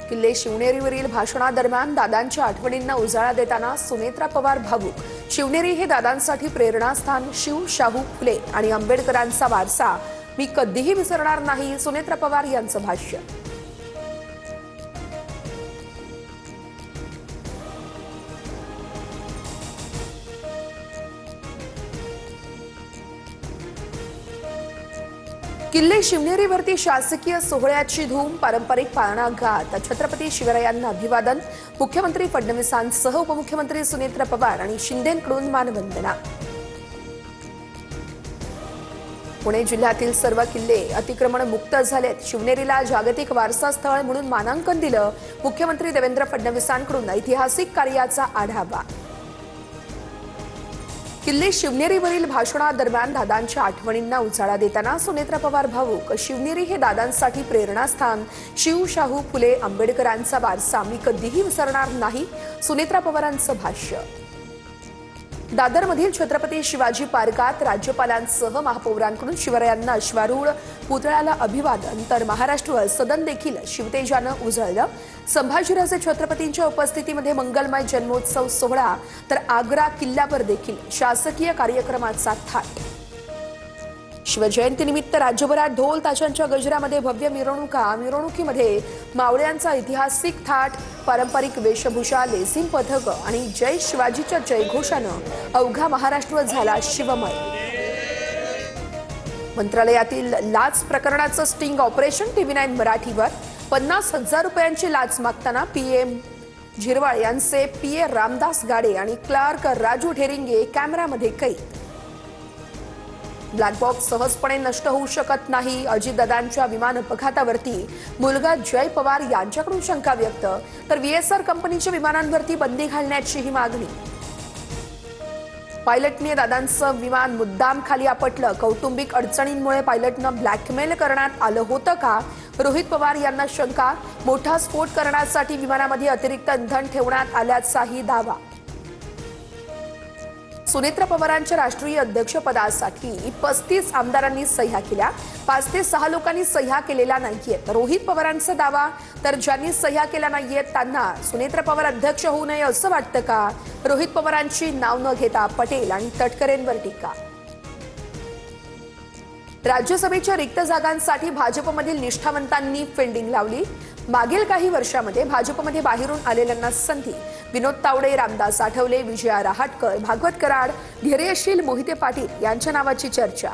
किल्ले शिवनेरीवरील भाषणादरम्यान दादांच्या आठवणींना उजाळा देताना सुनेत्रा पवार भावुक। शिवनेरी हे दादांसाठी प्रेरणास्थान, शिव, शाहू, फुले आणि आंबेडकरांचा वारसा मी कधीही विसरणार नाही, सुनेत्रा पवार यांचं भाष्य। किल्ले शिवनेरीवरती शासकीय सोहळ्याची धूम, पारंपरिक पाळणाघात, छत्रपती शिवरायांना अभिवादन, मुख्यमंत्री फडणवीसांसह उपमुख्यमंत्री सुनेत्रा पवार आणि शिंदेंकडून मानवंदना। पुणे जिल्ह्यातील सर्व किल्ले अतिक्रमण मुक्त झालेत। शिवनेरीला जागतिक वारसा स्थळ म्हणून मानांकन दिलं। मुख्यमंत्री देवेंद्र फडणवीसांकडून ऐतिहासिक कार्याचा आढावा। किल्ले शिवनेरीवरील भाषणादरम्यान दादांच्या आठवणींना उजाळा देताना सुनेत्रा पवार भावुक। शिवनेरी हे दादांसाठी प्रेरणास्थान, शिव, शाहू, फुले, आंबेडकरांचा वारसा मी कधीही विसरणार नाही, सुनेत्रा पवारांचं भाष्य। दादरमधील छत्रपती शिवाजी पार्कात राज्यपालांसह महापौरांकडून शिवरायांना अश्वारूढ पुतळ्याला अभिवादन, तर महाराष्ट्र सदन देखील शिवतेजानं उजळलं। संभाजीराजे छत्रपतींच्या उपस्थितीमध्ये मंगलमय जन्मोत्सव सोहळा, तर आग्रा किल्ल्यावर देखील शासकीय कार्यक्रमाचा थाट। शिवजयंतीनिमित्त राज्यभरात ढोल ताशांच्या गजरामध्ये भव्य मिरवणुका, मिरवणुकीमध्ये मावळ्यांचा ऐतिहासिक थाट, पारंपरिक वेशभूषा, लेझिम पथक आणि जय शिवाजीच्या जयघोषानं अवघा महाराष्ट्र झाला शिवमय। मंत्रालयातील लाच प्रकरणाचं स्टिंग ऑपरेशन TV9 मराठीवर। 50,000 रुपयांची लाच मागताना PM झिरवाळ यांचे PA रामदास गाडे आणि क्लार्क राजू ढेरिंगे कॅमेरामध्ये कैद। ब्लॅक बॉक्स सहजपणे नष्ट होऊ शकत नाही, अजितदादांच्या विमान अपघातावरती मुलगा जय पवार यांच्याकडून शंका व्यक्त, तर VSR कंपनीच्या विमानांवरती बंदी घालण्याचीही मागणी। पायलटने दादांचं विमान मुद्दाम खाली आपटलं, कौटुंबिक अडचणींमुळे पायलटनं ब्लॅकमेल करण्यात आलं होतं का? रोहित पवार यांना शंका, मोठा स्फोट करण्यासाठी विमानामध्ये अतिरिक्त इंधन ठेवण्यात आल्याचाही दावा। सुनेत्रा पवारांच्या राष्ट्रीय अध्यक्षपदासाठी 35 आमदारांनी सह्या केल्या, 5 ते 6 लोकांनी सह्या केलेल्या नाहीयेत। रोहित पवारांचा दावा, तर ज्यांनी सह्या केल्या नाहीयेत त्यांना सुनेत्रा पवार अध्यक्ष होऊ नये असं वाटतं का? रोहित पवारांची नाव न घेता पटेल आणि तटकरेंवर टीका। राज्यसभेच्या रिक्त जागांसाठी भाजपमधील निष्ठावंतांनी फिल्डिंग लावली। मागील काही वर्षांमध्ये भाजपमध्ये बाहेरून आलेल्यांना संधी। विनोद तावडे, रामदास आठवले, विजया रहाटकर, भागवत कराड, धैर्यशील मोहिते पाटील यांच्या नावाची चर्चा।